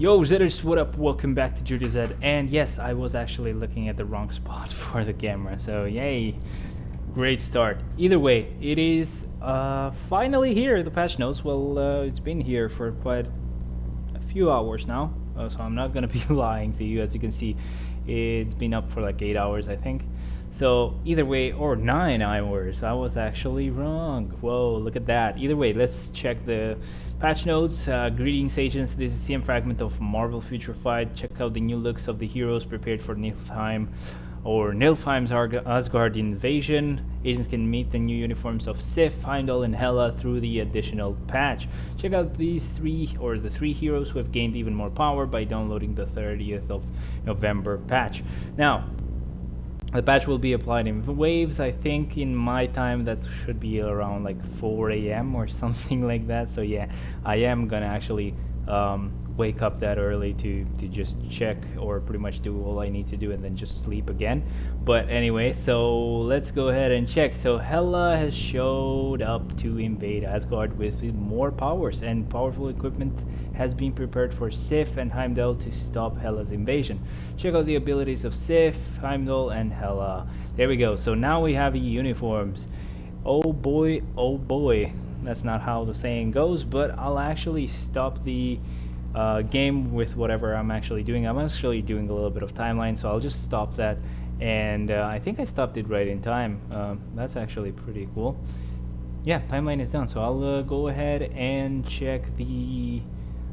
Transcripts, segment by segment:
Yo, Zitters, what up? Welcome back to Judy Z. And yes, I was actually looking at the wrong spot for the camera, so yay. Great start. Either way, it is finally here, the patch notes. Well, it's been here for quite a few hours now, so I'm not gonna be lying to you. As you can see, it's been up for like 8 hours, I think. So either way, or 9 hours, I was actually wrong. Whoa, look at that. Either way, let's check the patch notes. Greetings, agents. This is CM fragment of Marvel Future Fight. Check out the new looks of the heroes prepared for Niflheim or Nilfheim's Asgard invasion. Agents can meet the new uniforms of Sif, Heimdall, and Hela through the additional patch. Check out these the three heroes who have gained even more power by downloading the 30th of November patch. Now, the patch will be applied in waves. I think in my time that should be around like 4 a.m. or something like that. So yeah, I am gonna actually wake up that early to just check or pretty much do all I need to do and then just sleep again. But anyway, so let's go ahead and check. So Hela has showed up to invade Asgard with more powers, and powerful equipment has been prepared for Sif and Heimdall to stop Hela's invasion. Check out the abilities of Sif, Heimdall, and Hela. There we go. So now we have uniforms. Oh boy, oh boy. That's not how the saying goes, but I'll actually stop the game with whatever I'm actually doing. I'm actually doing a little bit of timeline, so I'll just stop that. And I think I stopped it right in time. That's actually pretty cool. Yeah, timeline is done, so I'll go ahead and check the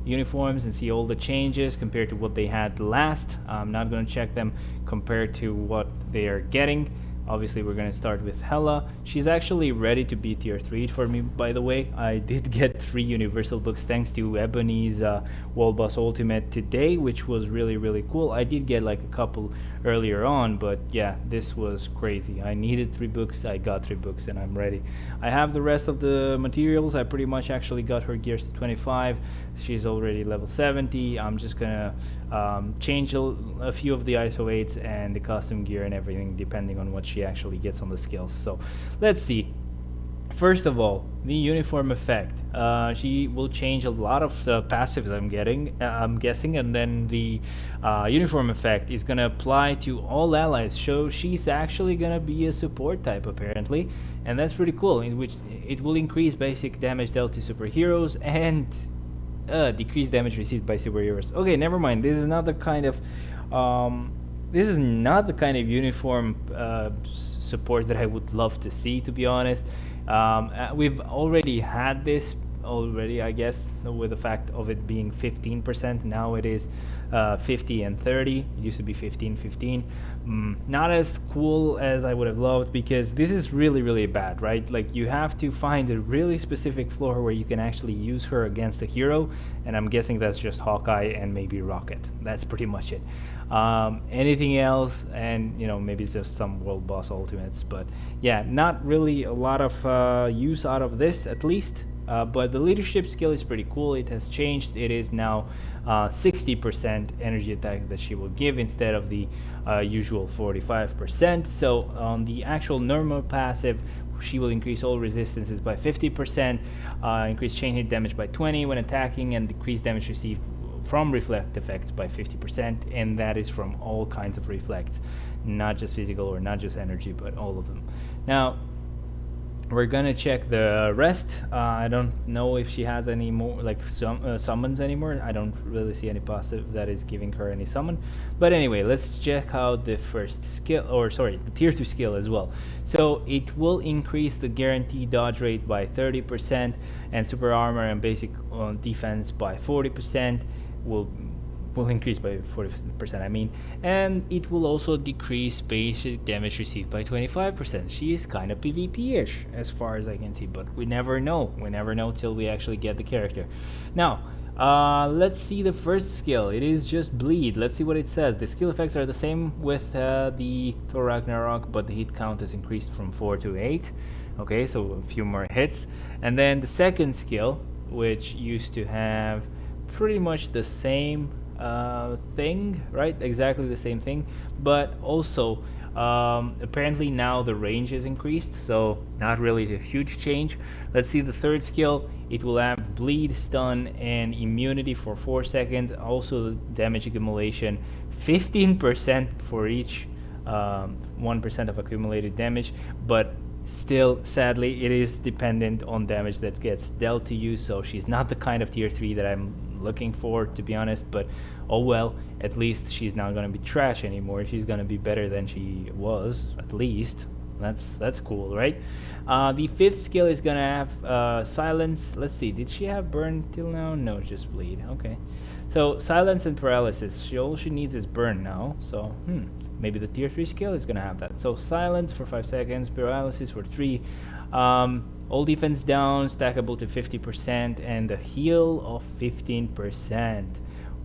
uniforms and see all the changes compared to what they had last. I'm not going to check them compared to what they are getting. Obviously, we're going to start with Hela. She's actually ready to be tier 3 for me, by the way. I did get 3 universal books thanks to Ebony's Wall Boss Ultimate today, which was really, really cool. I did get like a couple earlier on, but yeah, this was crazy. I needed 3 books, I got 3 books, and I'm ready. I have the rest of the materials. I pretty much actually got her gears to 25. She's already level 70. I'm just gonna change a few of the ISO 8s and the custom gear and everything depending on what she actually gets on the skills. So let's see. First of all, the uniform effect. She will change a lot of passives I'm guessing, and then the uniform effect is gonna apply to all allies. So she's actually gonna be a support type apparently, and that's pretty cool. In which it will increase basic damage dealt to superheroes and decrease damage received by superheroes. Okay, never mind. This is not the kind of uniform support that I would love to see, to be honest. We've already had this I guess, with the fact of it being 15%. Now it is 50 and 30. It used to be 15. Not as cool as I would have loved, because this is really, really bad, right? Like, you have to find a really specific floor where you can actually use her against a hero, and I'm guessing that's just Hawkeye and maybe Rocket. That's pretty much it. Anything else, and maybe it's just some world boss ultimates, but yeah, not really a lot of use out of this, at least. But the leadership skill is pretty cool. It has changed. It is now 60% energy attack that she will give instead of the usual 45%. So on the actual normal passive, she will increase all resistances by 50%, increase chain hit damage by 20 when attacking, and decrease damage received from reflect effects by 50%, and that is from all kinds of reflects, not just physical or not just energy, but all of them. Now, we're gonna check the rest. I don't know if she has any more like summons anymore. I don't really see any passive that is giving her any summon. But anyway, let's check out the first skill, or sorry, the tier 2 skill as well. So it will increase the guaranteed dodge rate by 30%, and super armor and basic defense by 40%. Will increase by 40%, I mean, and it will also decrease basic damage received by 25%. She is kind of PvP-ish as far as I can see, but we never know. We never know till we actually get the character. Now, let's see the first skill. It is just bleed. Let's see what it says. The skill effects are the same with the Thor Ragnarok, but the hit count has increased from 4 to 8. Okay, so a few more hits. And then the second skill, which used to have pretty much the same thing, right? Exactly the same thing, but also apparently now the range is increased, so not really a huge change. Let's see the third skill. It will have bleed, stun, and immunity for 4 seconds. Also, damage accumulation 15% for each 1% of accumulated damage, but still, sadly, it is dependent on damage that gets dealt to you, so she's not the kind of tier 3 that I'm looking for, to be honest, but oh well, at least she's not going to be trash anymore. She's going to be better than she was, at least. That's cool, right? The 5th skill is going to have silence. Let's see, did she have burn till now? No, just bleed. Okay. So silence and paralysis. All she needs is burn now, so maybe the tier 3 skill is going to have that. So silence for 5 seconds, paralysis for 3. All defense down, stackable to 50%, and a heal of 15%.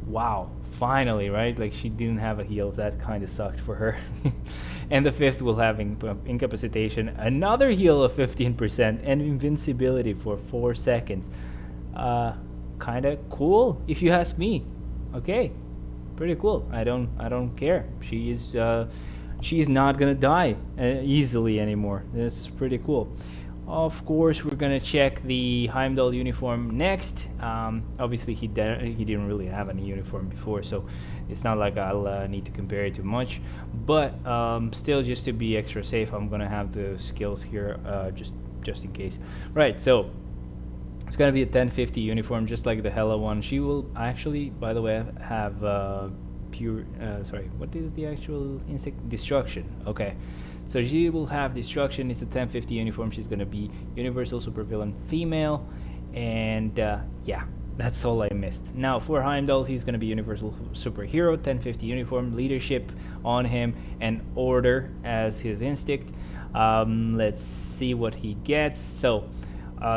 Wow, finally, right? Like, she didn't have a heal. That kind of sucked for her. And the 5th will have incapacitation, another heal of 15%, and invincibility for 4 seconds. Kind of cool, if you ask me. Okay, pretty cool. I don't care. She's not gonna die easily anymore. That's pretty cool. Of course, we're gonna check the Heimdall uniform next. Obviously, he didn't really have any uniform before, so it's not like I'll need to compare it too much. But still, just to be extra safe, I'm gonna have the skills here just in case. Right. So it's gonna be a 1050 uniform, just like the Hela one. She will actually, by the way, have what is the actual instinct? Destruction. Okay. So she will have destruction. It's a 1050 uniform. She's gonna be universal supervillain female, and yeah, that's all I missed. Now for Heimdall, he's gonna be universal superhero, 1050 uniform, leadership on him, and order as his instinct. Let's see what he gets. So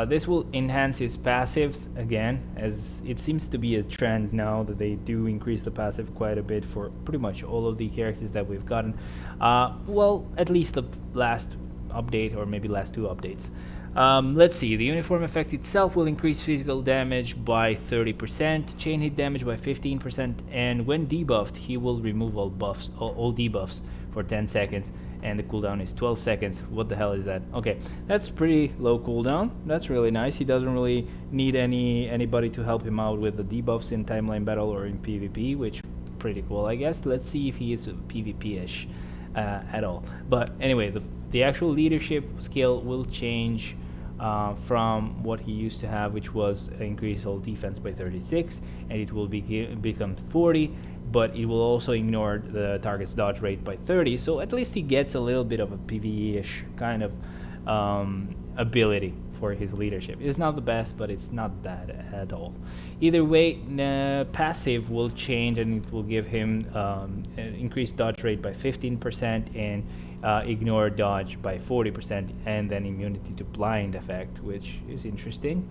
this will enhance his passives again, as it seems to be a trend now that they do increase the passive quite a bit for pretty much all of the characters that we've gotten. Well, at least the last update, or maybe last 2 updates. Let's see, the uniform effect itself will increase physical damage by 30%, chain hit damage by 15%, and when debuffed, he will remove all debuffs for 10 seconds, and the cooldown is 12 seconds. What the hell is that? Okay, that's pretty low cooldown. That's really nice. He doesn't really need anybody to help him out with the debuffs in timeline battle or in PvP, which pretty cool, I guess. Let's see if he is PvP-ish at all. But anyway, the actual leadership skill will change from what he used to have, which was increase all defense by 36, and it will become 40, but it will also ignore the target's dodge rate by 30, so at least he gets a little bit of a PvE-ish kind of ability for his leadership. It's not the best, but it's not bad at all. Either way, passive will change, and it will give him increased dodge rate by 15% and ignore dodge by 40%, and then immunity to blind effect, which is interesting.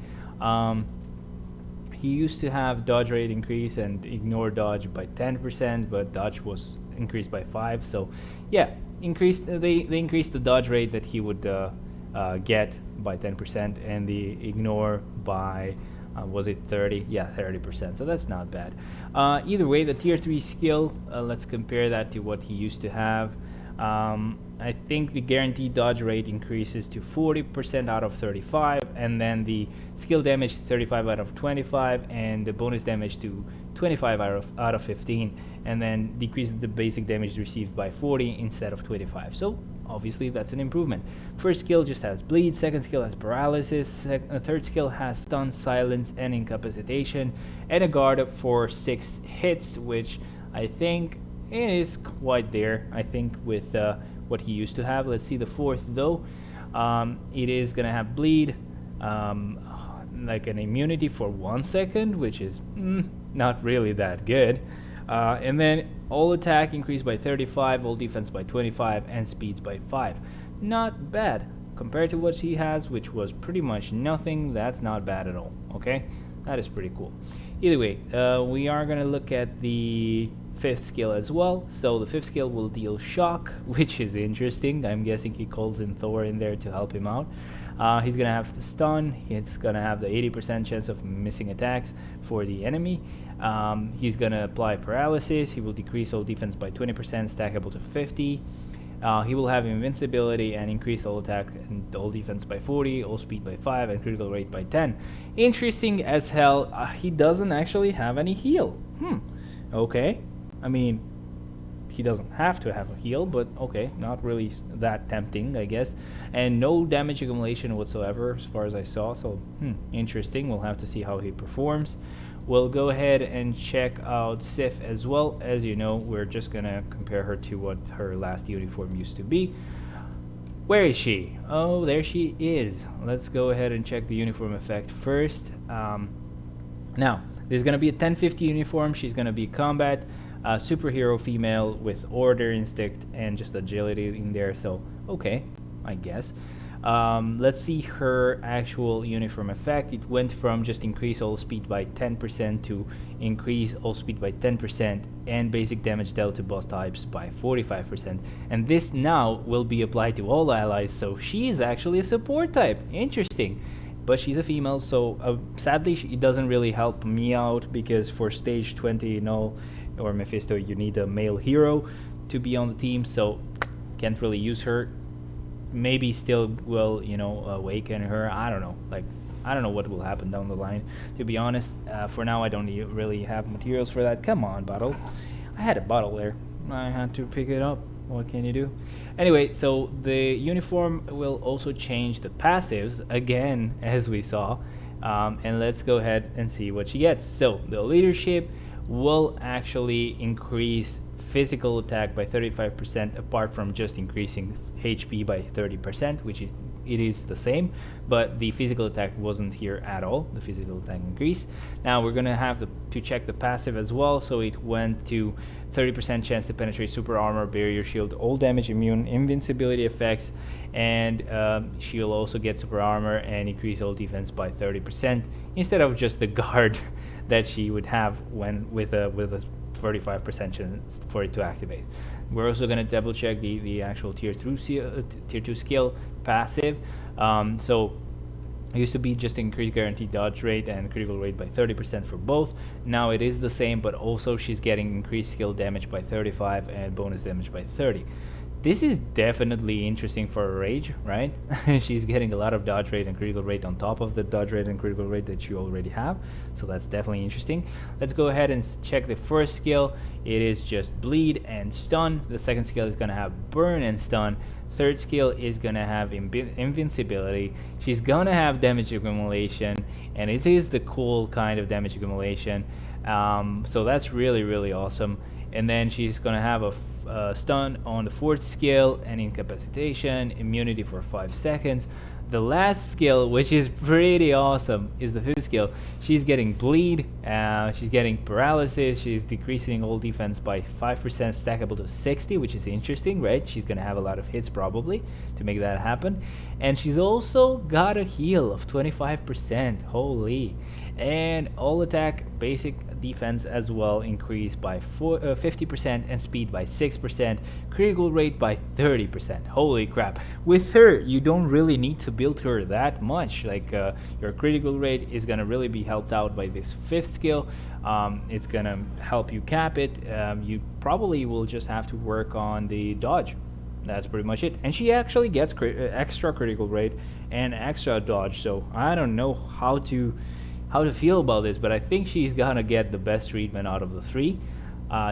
He used to have dodge rate increase and ignore dodge by 10%, but dodge was increased by 5. So yeah, they increased the dodge rate that he would get by 10%, and the ignore by was it 30? Yeah, 30%. So that's not bad. Either way, the tier 3 skill, let's compare that to what he used to have. I think the guaranteed dodge rate increases to 40% out of 35, and then the skill damage to 35 out of 25, and the bonus damage to 25 out of 15, and then decreases the basic damage received by 40 instead of 25. So obviously that's an improvement. First skill just has bleed, second skill has paralysis, third skill has stun, silence, and incapacitation, and a guard for 6 hits, which I think it is quite there, I think, with what he used to have. Let's see the fourth though. It is gonna have bleed, like an immunity for 1 second, which is not really that good. And then all attack increased by 35, all defense by 25, and speeds by 5. Not bad compared to what he has, which was pretty much nothing. That's not bad at all. Okay, that is pretty cool. Either way, we are gonna look at the 5th skill as well. So the 5th skill will deal shock, which is interesting. I'm guessing he calls in Thor in there to help him out. He's gonna have the stun. He's gonna have the 80% chance of missing attacks for the enemy. He's gonna apply paralysis. He will decrease all defense by 20%, stackable to 50. He will have invincibility and increase all attack and all defense by 40, all speed by 5, and critical rate by 10. Interesting as hell. He doesn't actually have any heal. Okay. I mean, he doesn't have to have a heal, but okay, not really that tempting, I guess. And no damage accumulation whatsoever as far as I saw, so interesting. We'll have to see how he performs. We'll go ahead and check out Sif as well. As you know, we're just gonna compare her to what her last uniform used to be. Where is she? Oh, there she is. Let's go ahead and check the uniform effect first. Now, there's gonna be a 1050 uniform. She's gonna be combat. Superhero female with order, instinct, and just agility in there, so okay, I guess. Let's see her actual uniform effect. It went from just increase all speed by 10% to increase all speed by 10% and basic damage dealt to boss types by 45%. And this now will be applied to all allies, so she is actually a support type. Interesting. But she's a female, so sadly it doesn't really help me out, because for stage 20 Null or Mephisto you need a male hero to be on the team, so can't really use her. Maybe still will, awaken her. I don't know. I don't know what will happen down the line, to be honest. For now I don't really have materials for that. Come on, bottle. I had a bottle there. I had to pick it up. What can you do? Anyway, so the uniform will also change the passives again, as we saw. And let's go ahead and see what she gets. So the leadership will actually increase physical attack by 35%, apart from just increasing HP by 30%, which it is the same, but the physical attack wasn't here at all, the physical attack increase. Now we're gonna have to check the passive as well, so it went to 30% chance to penetrate super armor, barrier shield, all damage, immune, invincibility effects, and she'll also get super armor and increase all defense by 30%, instead of just the guard that she would have when with a 35% chance for it to activate. We're also going to double check the actual tier 2 skill passive. So it used to be just increased guaranteed dodge rate and critical rate by 30% for both. Now it is the same, but also she's getting increased skill damage by 35 and bonus damage by 30. This is definitely interesting for a rage, right? She's getting a lot of dodge rate and critical rate on top of the dodge rate and critical rate that you already have, so that's definitely interesting. Let's go ahead and check the first skill. It is just bleed and stun. The second skill is going to have burn and stun. Third skill is going to have invincibility. She's going to have damage accumulation, and it is the cool kind of damage accumulation, so that's really awesome. And then she's going to have a stun on the fourth skill and incapacitation, immunity for 5 seconds. The last skill, which is pretty awesome, is the fifth skill. She's getting bleed, she's getting paralysis, she's decreasing all defense by 5%, stackable to 60, which is interesting, right? She's gonna have a lot of hits probably to make that happen. And she's also got a heal of 25%, holy. And all attack, basic defense as well increased by 50% and speed by 6%, critical rate by 30%. Holy crap. With her, you don't really need to build her that much. Like your critical rate is going to really be helped out by this fifth skill. It's going to help you cap it. You probably will just have to work on the dodge. That's pretty much it. And she actually gets extra critical rate and extra dodge, so I don't know how to feel about this, but I think she's gonna get the best treatment out of the three.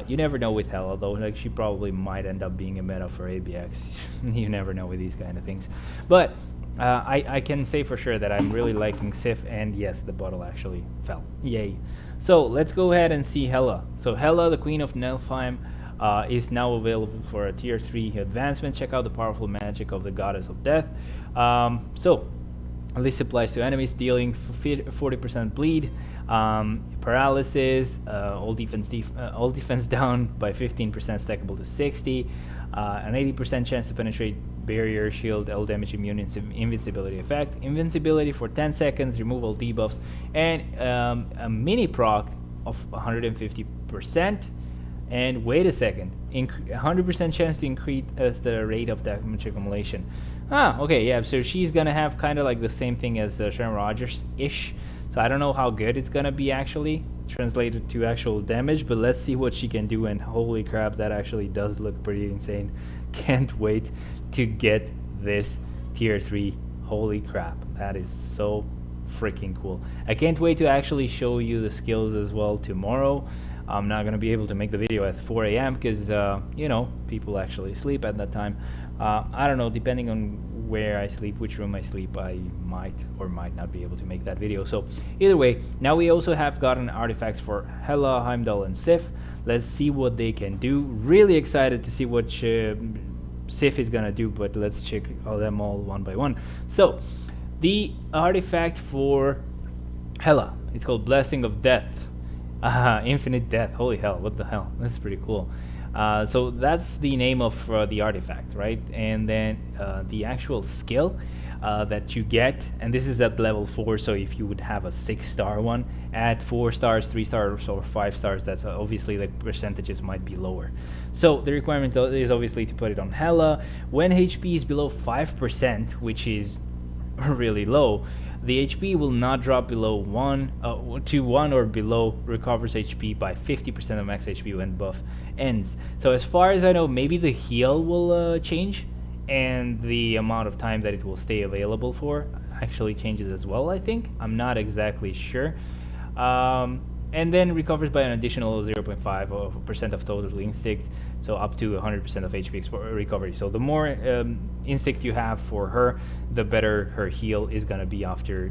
You never know with Hela though, like she probably might end up being a meta for ABX. You never know with these kind of things. But I can say for sure that I'm really liking Sif, and yes, the bottle actually fell. Yay. So let's go ahead and see Hela. So Hela, the Queen of Niflheim, is now available for a tier 3 advancement. Check out the powerful magic of the Goddess of Death. So this applies to enemies dealing 40% bleed, paralysis, all defense down by 15%, stackable to 60, an 80% chance to penetrate barrier, shield, all damage, immune, invincibility effect, invincibility for 10 seconds, remove all debuffs, and a mini proc of 150%. And wait a second, 100% chance to increase the rate of damage accumulation. Okay, yeah, so she's gonna have kind of like the same thing as Sharon Rogers-ish. So I don't know how good it's gonna be actually translated to actual damage, but let's see what she can do. And holy crap, that actually does look pretty insane. can't wait to get this tier 3. Holy crap, that is so freaking cool. I can't wait to actually show you the skills as well tomorrow. I'm not gonna be able to make the video at 4 a.m. because you know, people actually sleep at that time. I don't know, depending on where I sleep, which room I sleep, I might or might not be able to make that video. So either way, now we also have gotten artifacts for Hela, Heimdall, and Sif. Let's see what they can do. Really excited to see what Sif is gonna do, but let's check them all one by one. So the artifact for Hela, it's called Blessing of Death. Infinite Death. Holy hell, what the hell? That's pretty cool. So that's the name of the artifact, right? And then the actual skill that you get, and this is at level 4, so if you would have a 6-star one, at 4 stars, 3 stars, or 5 stars, that's obviously the percentages might be lower. So the requirement is obviously to put it on Hela. When HP is below 5%, which is really low, the HP will not drop below 1 or below, recovers HP by 50% of max HP when buff ends. So as far as I know, maybe the heal will change, and the amount of time that it will stay available for actually changes as well, I think. I'm not exactly sure. And then recovers by an additional 0.5% of total instinct, so up to 100% of HP recovery. So the more instinct you have for her, the better her heal is gonna be after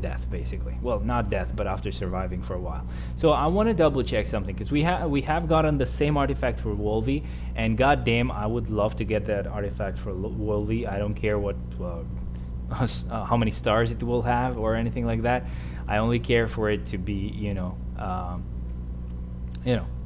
death, basically. Well, not death, but after surviving for a while. So I want to double check something, because we have gotten the same artifact for Wolvie, and goddamn, I would love to get that artifact for Wolvie. I don't care what how many stars it will have or anything like that. I only care for it to be,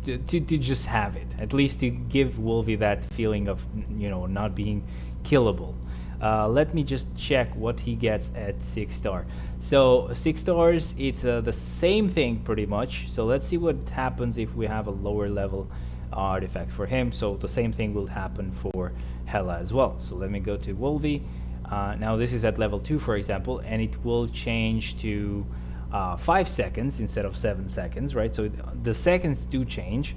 to just have it, at least to give Wolvie that feeling of, not being killable. Let me just check what he gets at 6 star. So 6 stars, it's the same thing pretty much. So let's see what happens if we have a lower level artifact for him. So the same thing will happen for Hela as well. So let me go to Wolvie. Now this is at level 2, for example, and it will change to 5 seconds instead of 7 seconds, right? So the seconds do change.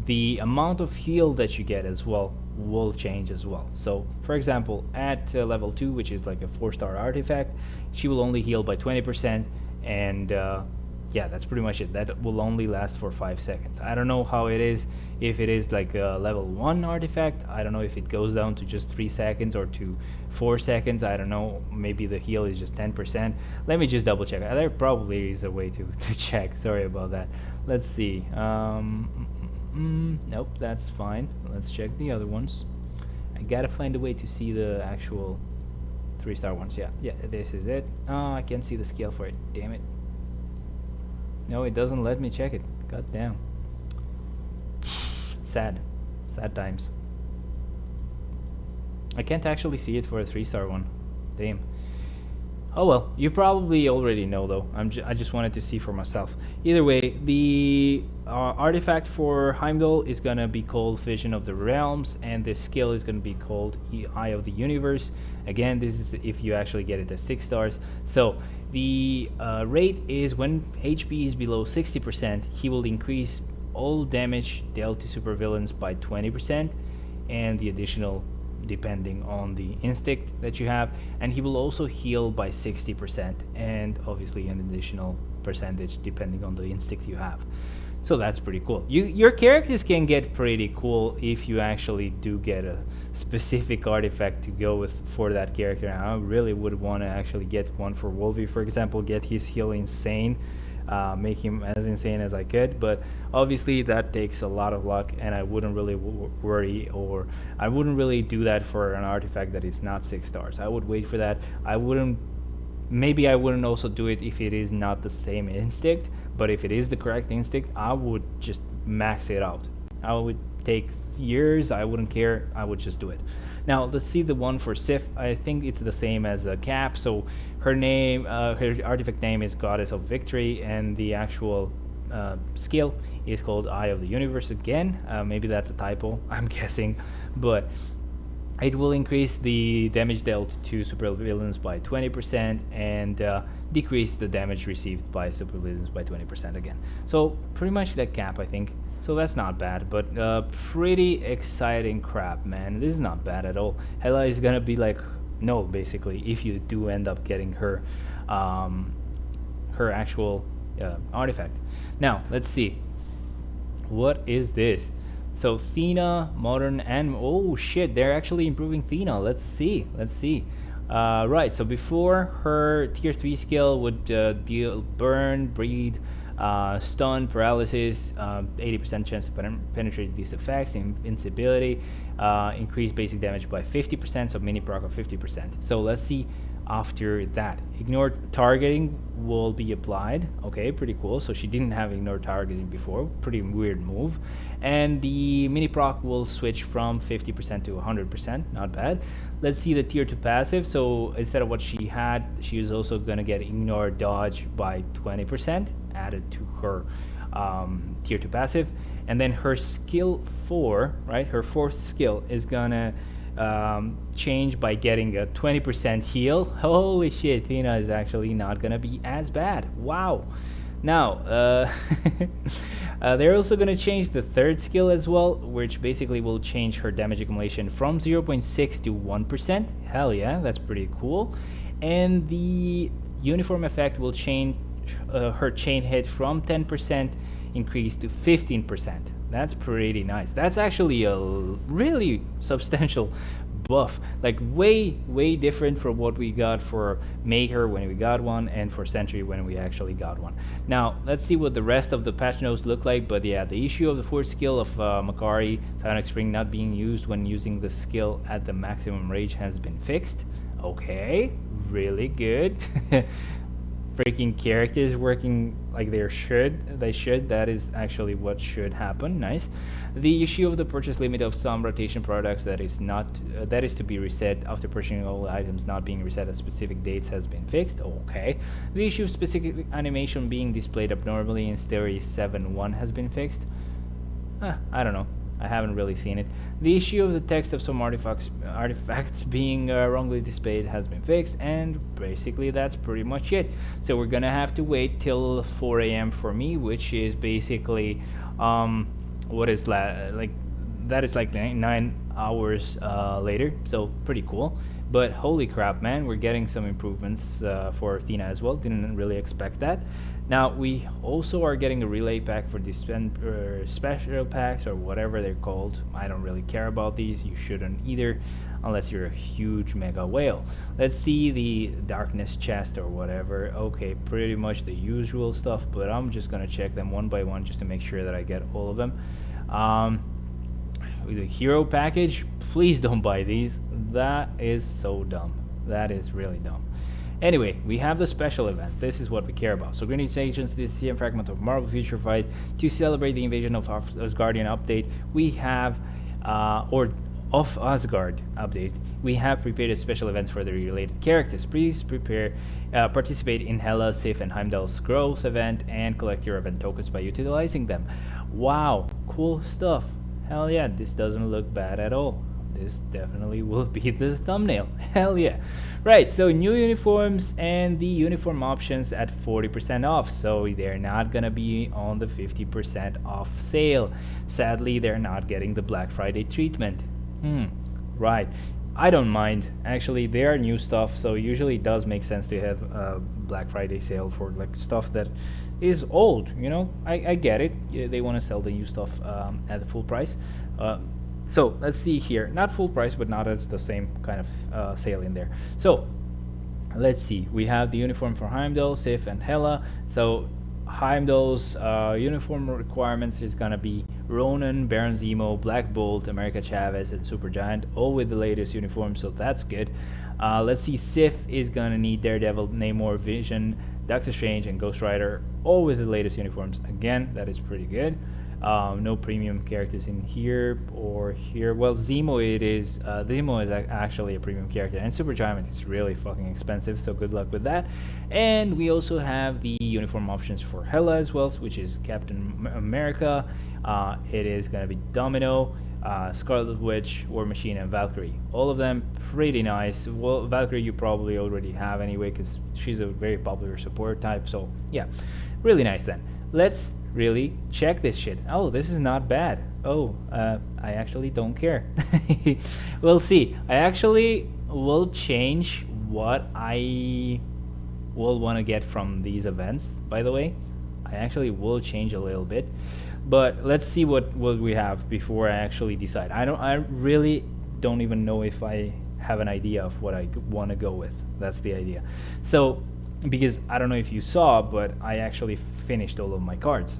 The amount of heal that you get as well will change as well. So for example, at level 2, which is like a 4-star artifact, she will only heal by 20%, and yeah, that's pretty much it. That will only last for 5 seconds. I don't know how it is if it is like a level 1 artifact. I don't know if it goes down to just 3 seconds or to 4 seconds. I don't know, maybe the heal is just 10%. Let me just double check. There probably is a way to check. Sorry about that. Let's see. Nope, that's fine. Let's check the other ones. I gotta find a way to see the actual 3-star ones. Yeah, this is it. Oh, I can't see the scale for it. Damn it. No, it doesn't let me check it. God damn. Sad times. I can't actually see it for a 3-star one. Damn. Oh well, you probably already know though. I just wanted to see for myself. Either way, the artifact for Heimdall is gonna be called Vision of the Realms, and the skill is gonna be called Eye of the Universe. Again, this is if you actually get it at 6 stars. So the rate is when HP is below 60%, he will increase all damage dealt to supervillains by 20%, and the additional depending on the instinct that you have, and he will also heal by 60%, and obviously an additional percentage depending on the instinct you have. So that's pretty cool. Your characters can get pretty cool if you actually do get a specific artifact to go with for that character. And I really would want to actually get one for Wolvie, for example, get his heal insane, make him as insane as I could, but obviously that takes a lot of luck, and I wouldn't really worry, or I wouldn't really do that for an artifact that is not 6 stars. I would wait for that. Maybe I wouldn't also do it if it is not the same instinct, but if it is the correct instinct, I would just max it out. I would take years, I wouldn't care, I would just do it. Now let's see the one for Sif. I think it's the same as Cap. So her name, her artifact name is Goddess of Victory, and the actual skill is called Eye of the Universe again. Maybe that's a typo, I'm guessing, but it will increase the damage dealt to supervillains by 20%, and decrease the damage received by supervillains by 20% again. So pretty much like Cap, I think. So that's not bad, but pretty exciting crap, man. This is not bad at all. Hela is gonna be like no, basically, if you do end up getting her her actual artifact. Now let's see, what is this? So Thena, modern, and oh shit, they're actually improving Thena. Let's see, let's see. Right, so before her tier 3 skill would deal burn, bleed, stun, paralysis, 80% chance to penetrate these effects, invincibility, increase basic damage by 50%, so mini proc of 50%. So let's see after that. Ignore targeting will be applied. Okay, pretty cool. So she didn't have ignore targeting before. Pretty weird move. And the mini proc will switch from 50% to 100%. Not bad. Let's see the tier 2 passive. So instead of what she had, she is also going to get ignore dodge by 20% added to her tier 2 passive. And then her skill 4, right? Her 4th skill is going to change by getting a 20% heal. Holy shit, Thena is actually not gonna be as bad. Wow. Now they're also gonna change the 3rd skill as well, which basically will change her damage accumulation from 0.6 to 1%. Hell yeah, that's pretty cool. And the uniform effect will change her chain hit from 10% increase to 15%. That's pretty nice. That's actually a really substantial buff, like way different from what we got for Maker when we got one, and for Sentry when we actually got one. Now let's see what the rest of the patch notes look like. But yeah, the issue of the 4th skill of Makari Psionic Spring not being used when using the skill at the maximum range has been fixed. Okay, really good. Freaking characters working like they should. That is actually what should happen. Nice. The issue of the purchase limit of some rotation products that is to be reset after purchasing all items not being reset at specific dates has been fixed. Okay. The issue of specific animation being displayed abnormally in Stereo 7.1 has been fixed. I don't know. I haven't really seen it. The issue of the text of some artifacts being wrongly displayed has been fixed, and basically that's pretty much it. So we're gonna have to wait till 4 a.m. for me, which is basically what is like that is like 9 hours later. So pretty cool. But holy crap, man, we're getting some improvements for Thena as well. Didn't really expect that. Now we also are getting a relay pack for these special packs or whatever they're called. I don't really care about these. You shouldn't either, unless you're a huge mega whale. Let's see the darkness chest or whatever. Okay, pretty much the usual stuff, but I'm just gonna check them one by one just to make sure that I get all of them. The hero package, please don't buy these. That is so dumb. That is really dumb. Anyway, we have the special event. This is what we care about. So Greenish Agents, this CM fragment of Marvel Future Fight to celebrate the invasion of Asgardian update. We have of Asgard update. We have prepared a special events for the related characters. Please participate in Hela, Sif, and Heimdall's growth event and collect your event tokens by utilizing them. Wow, cool stuff. Hell yeah, this doesn't look bad at all. This definitely will be the thumbnail. Hell yeah. Right, so new uniforms and the uniform options at 40% off. So they're not gonna be on the 50% off sale. Sadly, they're not getting the Black Friday treatment. Right. I don't mind. Actually, they are new stuff, so usually it does make sense to have a Black Friday sale for like stuff that is old, you know? I get it. Yeah, they want to sell the new stuff at the full price. So let's see here, not full price, but not as the same kind of sale in there. So let's see, we have the uniform for Heimdall, Sif, and Hela. So Heimdall's uniform requirements is gonna be Ronan, Baron Zemo, Black Bolt, America Chavez, and Supergiant, all with the latest uniform, so that's good. Let's see, Sif is gonna need Daredevil, Namor, Vision, Doctor Strange, and Ghost Rider, all with the latest uniforms. Again, that is pretty good. No premium characters in here or here. Well, Zemo it is. Zemo is actually a premium character, and Supergiant is really fucking expensive. So good luck with that. And we also have the uniform options for Hela as well, which is Captain America. It is gonna be Domino, Scarlet Witch, War Machine, and Valkyrie. All of them pretty nice. Well, Valkyrie you probably already have anyway, because she's a very popular support type. So yeah, really nice then. let's really check this shit. Oh, this is not bad. Oh, I actually don't care. We'll see. I actually will change what I will want to get from these events, by the way. I actually will change a little bit, but let's see what we have before I actually decide. I really don't even know if I have an idea of what I want to go with. That's the idea. So, because I don't know if you saw, but I actually finished all of my cards.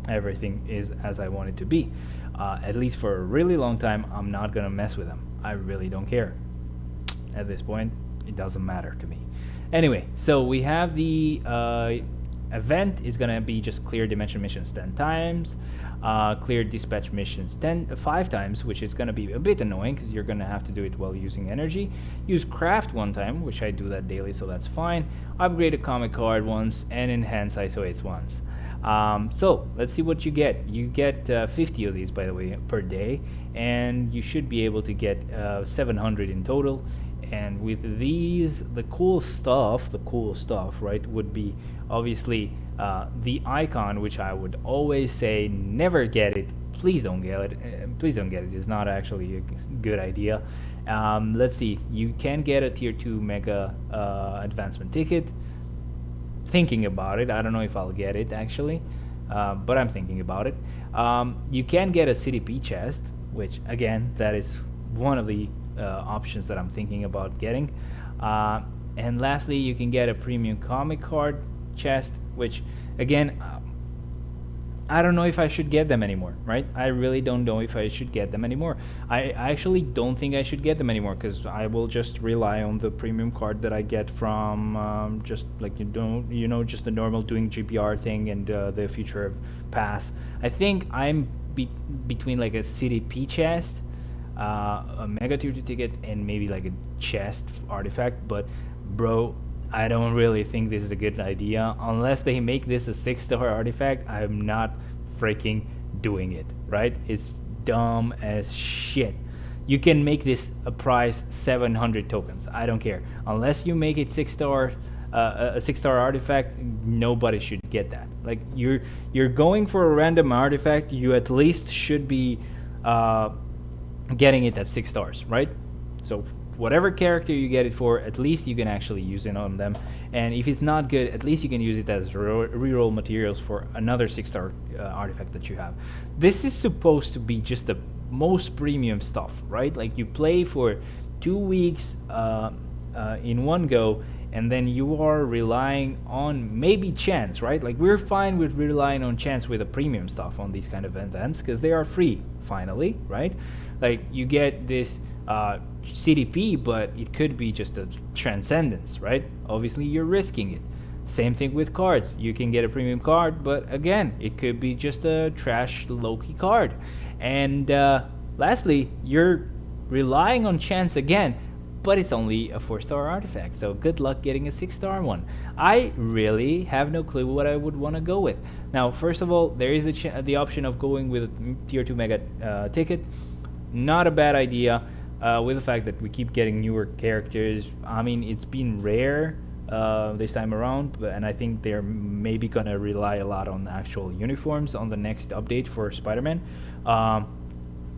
Everything is as I want it to be. At least for a really long time, I'm not gonna mess with them. I really don't care. At this point, it doesn't matter to me. Anyway, so we have the event is gonna be just clear dimension missions 10 times, clear dispatch missions 5 times, which is gonna be a bit annoying because you're gonna have to do it while using energy. Use craft 1 time, which I do that daily, so that's fine. Upgrade a comic card once and enhance ISO-8s once. So let's see what you get. You get 50 of these, by the way, per day, and you should be able to get 700 in total. And with these, the cool stuff, right, would be obviously the icon, which I would always say never get it. Please don't get it. Please don't get it. It's not actually a good idea. Let's see. You can get a tier 2 mega advancement ticket. Thinking about it. I don't know if I'll get it actually, but I'm thinking about it. You can get a CDP chest, which again, that is one of the options that I'm thinking about getting. And lastly, you can get a premium comic card chest, which again, I don't know if I should get them anymore, right? I really don't know if I should get them anymore. I actually don't think I should get them anymore because I will just rely on the premium card that I get from just like just the normal doing GPR thing and the future of pass. I think I'm between like a CDP chest, a mega tier 2 ticket, and maybe like a chest artifact. But bro, I don't really think this is a good idea. Unless they make this a 6-star artifact, I'm not freaking doing it, right? It's dumb as shit. You can make this a price 700 tokens. I don't care. Unless you make it 6-star, a 6-star artifact, nobody should get that. Like you're going for a random artifact, you at least should be getting it at 6 stars, right? So whatever character you get it for, at least you can actually use it on them. And if it's not good, at least you can use it as reroll materials for another 6-star artifact that you have. This is supposed to be just the most premium stuff, right? Like you play for 2 weeks in one go, and then you are relying on maybe chance, right? Like we're fine with relying on chance with the premium stuff on these kind of events because they are free, finally, right? Like you get this CDP, but it could be just a transcendence, right? Obviously you're risking it. Same thing with cards. You can get a premium card, but again, it could be just a trash Loki card. And lastly, you're relying on chance again, but it's only a 4-star artifact, so good luck getting a 6-star one. I really have no clue what I would want to go with. Now, first of all, there is the option of going with a tier 2 mega ticket. Not a bad idea. With the fact that we keep getting newer characters. I mean, it's been rare this time around, and I think they're maybe gonna rely a lot on actual uniforms on the next update for Spider-Man.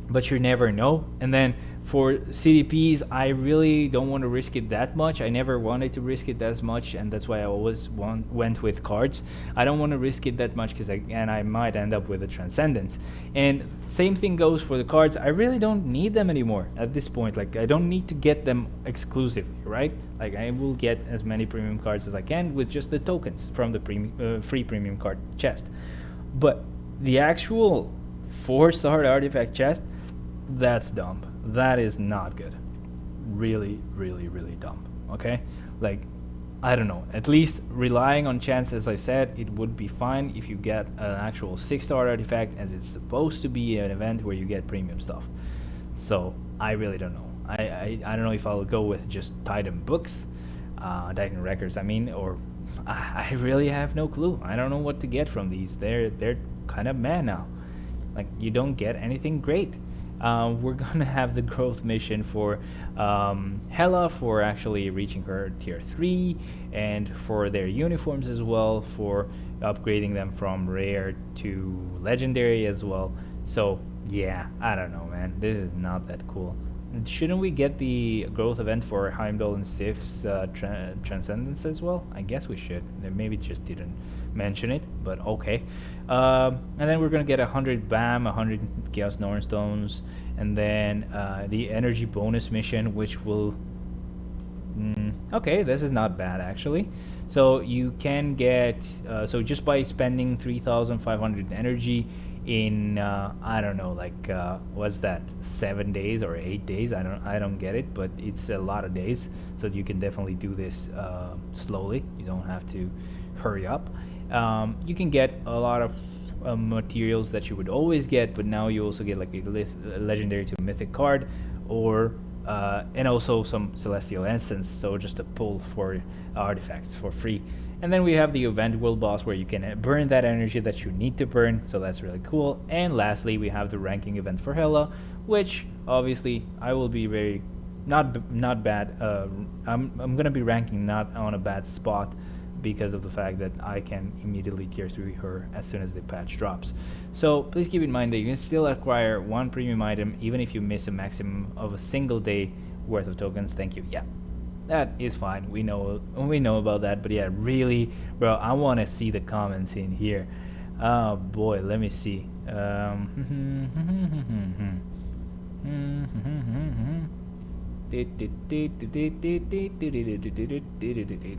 But you never know. And then for CDPs, I really don't want to risk it that much. I never wanted to risk it as much, and that's why I always went with cards. I don't want to risk it that much because I might end up with a Transcendence. And same thing goes for the cards. I really don't need them anymore at this point. Like I don't need to get them exclusively, right? Like I will get as many premium cards as I can with just the tokens from the free premium card chest. But the actual 4-star artifact chest, that's dumb. That is not good. Really, really, really dumb. Okay? Like, I don't know. At least relying on chance, as I said, it would be fine if you get an actual 6-star artifact, as it's supposed to be an event where you get premium stuff. So, I really don't know. I don't know if I'll go with just Titan books, Titan records, I mean, or I really have no clue. I don't know what to get from these. They're kind of meh now. Like, you don't get anything great. we're gonna have the growth mission for Hela for actually reaching her tier 3, and for their uniforms as well, for upgrading them from rare to legendary as well. So yeah, I don't know, man, this is not that cool. Shouldn't we get the growth event for Heimdall and Sif's Transcendence as well? I guess we should. They maybe just didn't mention it, but okay. And then we're gonna get 100 BAM, 100 Chaos Norn Stones, and then the energy bonus mission, which will... okay, this is not bad actually. So you can get... so just by spending 3,500 energy in I don't know, like what's that, 7 days or 8 days, I don't get it, but it's a lot of days, so you can definitely do this slowly. You don't have to hurry up. You can get a lot of materials that you would always get, but now you also get like a legendary to mythic card, or and also some celestial essence, so just a pull for artifacts for free. And then we have the event world boss, where you can burn that energy that you need to burn, so that's really cool. And lastly, we have the ranking event for Hela, which obviously I will be very not bad. I'm gonna be ranking not on a bad spot, because of the fact that I can immediately tier 3 her as soon as the patch drops. So please keep in mind that you can still acquire one premium item even if you miss a maximum of a single day worth of tokens. Thank you. Yeah, that is fine. We know about that, but yeah, really, bro, I want to see the comments in here. Oh boy, let me see.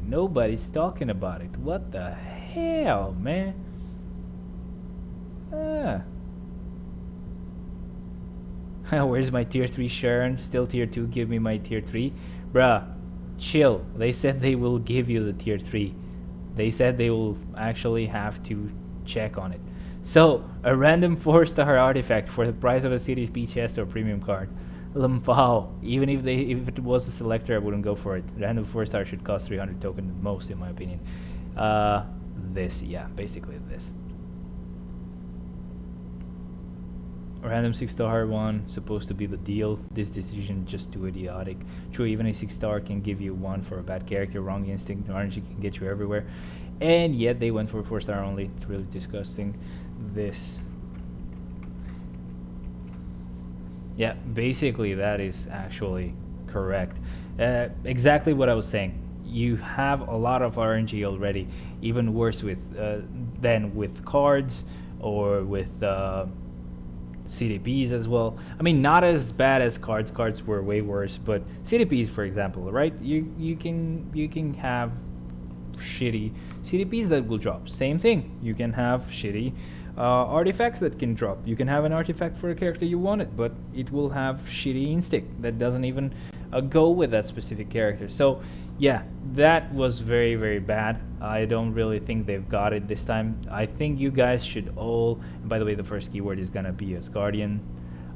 Nobody's talking about it. What the hell, man? Where's my tier 3 Sharon? Still tier 2, give me my tier 3. Bruh, chill. They said they will give you the tier 3. They said they will actually have to check on it. So, a random 4-star artifact for the price of a CDP chest or premium card. Wow, even if it was a selector, I wouldn't go for it. Random 4-star should cost 300 token at most, in my opinion. This, yeah, basically this. Random 6-star one, supposed to be the deal. This decision just too idiotic. True, even a 6-star can give you one for a bad character. Wrong instinct, RNG can get you everywhere. And yet they went for 4-star only. It's really disgusting. This. Yeah, basically that is actually correct. Exactly what I was saying. You have a lot of RNG already, even worse with than with cards or with CDPs as well. I mean, not as bad as cards. Cards were way worse, but CDPs, for example, right? You can have shitty CDPs that will drop. Same thing. You can have shitty artifacts that can drop. You can have an artifact for a character you wanted, but it will have shitty instinct that doesn't even go with that specific character. So yeah, that was very, very bad. I don't really think they've got it this time. I think you guys should all, and by the way, the first keyword is gonna be as Guardian.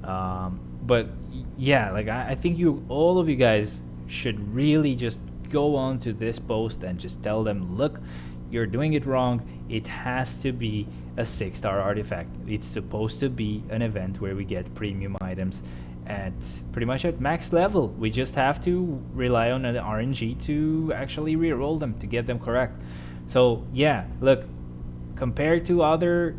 But yeah, like I think all of you guys should really just go on to this post and just tell them, look, you're doing it wrong. It has to be a 6-star artifact. It's supposed to be an event where we get premium items at pretty much at max level. We just have to rely on an RNG to actually reroll them to get them correct. So yeah, look, compared to other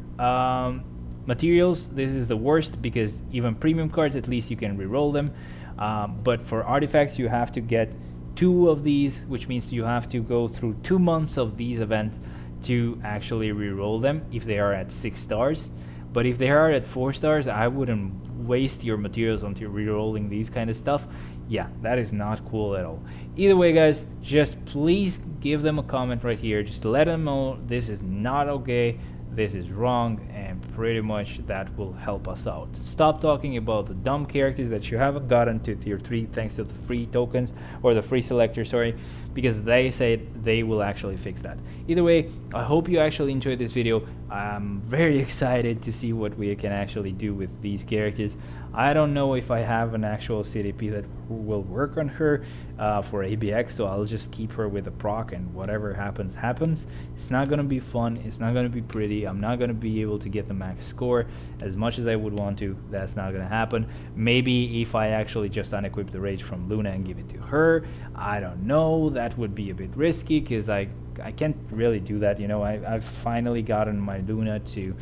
materials, this is the worst, because even premium cards, at least you can reroll them. But for artifacts, you have to get 2 of these, which means you have to go through 2 months of these events to actually re-roll them if they are at 6 stars. But if they are at 4 stars, I wouldn't waste your materials onto re-rolling these kind of stuff. Yeah, that is not cool at all. Either way, guys, just please give them a comment right here. Just let them know this is not okay, this is wrong, and pretty much that will help us out. Stop talking about the dumb characters that you haven't gotten to tier 3 thanks to the free tokens, or the free selector, sorry. because they said they will actually fix that. Either way, I hope you actually enjoyed this video. I'm very excited to see what we can actually do with these characters. I don't know if I have an actual CDP that will work on her for ABX, so I'll just keep her with a proc, and whatever happens, happens. It's not going to be fun. It's not going to be pretty. I'm not going to be able to get the max score as much as I would want to. That's not going to happen. Maybe if I actually just unequip the Rage from Luna and give it to her, I don't know. That would be a bit risky because I can't really do that. You know, I've finally gotten my Luna to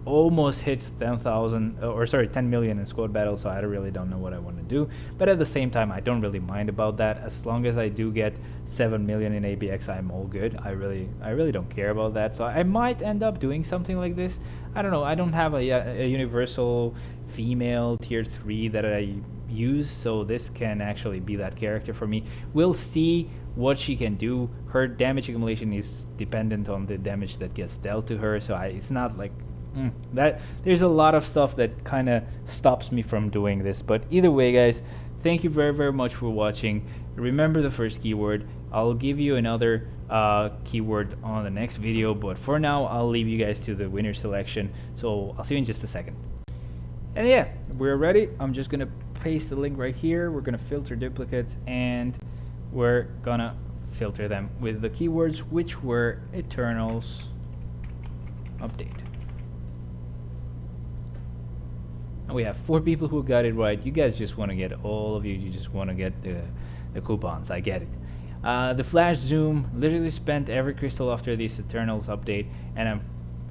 almost hit 10 million in squad battles, so I really don't know what I want to do. But at the same time, I don't really mind about that. As long as I do get 7 million in ABX, I'm all good. I really don't care about that. So I might end up doing something like this. I don't know. I don't have a universal female tier 3 that I use, so this can actually be that character for me. We'll see what she can do. Her damage accumulation is dependent on the damage that gets dealt to her, so it's not like that there's a lot of stuff that kind of stops me from doing this. But either way, guys, thank you very much for watching. Remember the first keyword. I'll give you another keyword on the next video, but for now I'll leave you guys to the winner selection, so I'll see you in just a second. And yeah, we're ready. I'm just gonna paste the link right here. We're gonna filter duplicates, and we're gonna filter them with the keywords which were Eternals update. And we have 4 people who got it right. You guys just want to get, all of you just want to get the coupons. I get it. The flash zoom, literally spent every crystal after this Eternals update, and I'm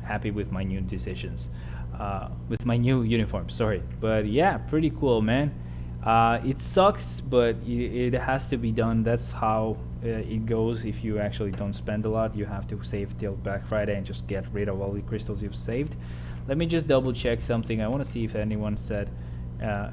happy with my new decisions. With my new uniform, sorry. But yeah, pretty cool, man. It sucks, but it has to be done. That's how it goes. If you actually don't spend a lot, you have to save till Black Friday and just get rid of all the crystals you've saved. Let me just double check something. I want to see if anyone said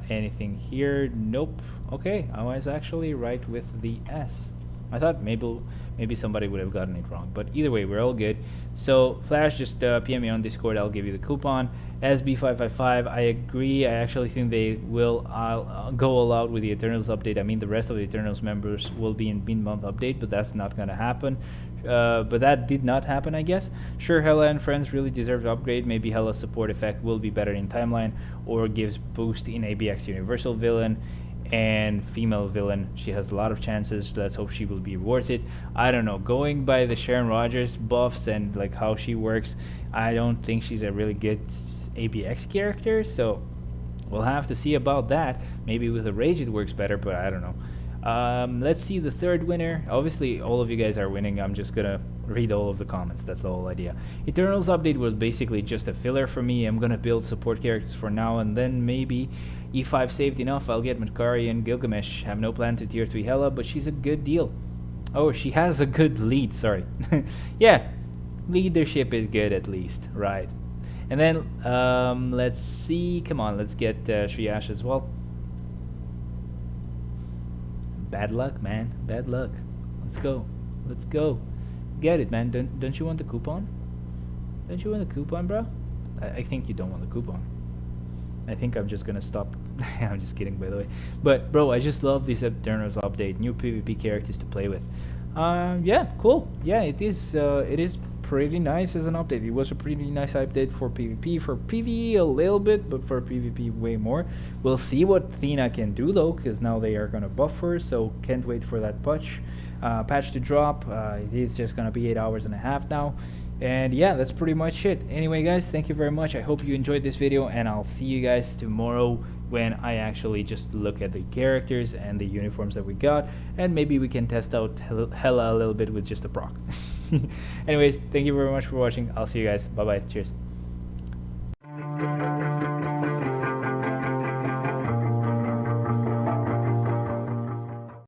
anything here. Nope. Okay, I was actually right with the S. I thought maybe somebody would have gotten it wrong, but either way, we're all good. So Flash, just PM me on Discord. I'll give you the coupon. SB555, I agree. I actually think they will go all out with the Eternals update. I mean, the rest of the Eternals members will be in Bean Month update, but that's not gonna happen. But that did not happen, I guess. Sure, Hela and friends really deserve to upgrade. Maybe Hela's support effect will be better in timeline, or gives boost in ABX universal villain and female villain. She has a lot of chances. Let's hope she will be worth it. I don't know, going by the Sharon Rogers buffs and like how she works, I don't think she's a really good ABX character, so we'll have to see about that. Maybe with a Rage it works better, but I don't know. Let's see the third winner. Obviously all of you guys are winning. I'm just gonna read all of the comments. That's the whole idea. Eternals update was basically just a filler for me. I'm gonna build support characters for now, and then maybe if I've saved enough, I'll get Makari and Gilgamesh. Have no plan to tier 3 Hela, but she's a good deal. Oh, she has a good lead, sorry. Yeah, leadership is good at least, right? And then let's see, come on, let's get Shriyash as well. Bad luck, man, bad luck. Let's go, let's go. Get it, man. Don't you want the coupon? Don't you want the coupon, bro? I think you don't want the coupon. I think I'm just gonna stop. I'm just kidding, by the way. But bro, I just love this Eternals update. New PvP characters to play with. Yeah, cool. Yeah, it is pretty nice as an update. It was a pretty nice update for PvP. For PvE a little bit, but for PvP way more. We'll see what Thena can do though, because now they are gonna buff her. So can't wait for that patch to drop. It is just gonna be 8 hours and a half now. And yeah, that's pretty much it. Anyway, guys, thank you very much. I hope you enjoyed this video, and I'll see you guys tomorrow when I actually just look at the characters and the uniforms that we got, and maybe we can test out Hela a little bit with just a proc. Anyways, thank you very much for watching. I'll see you guys. Bye bye. Cheers.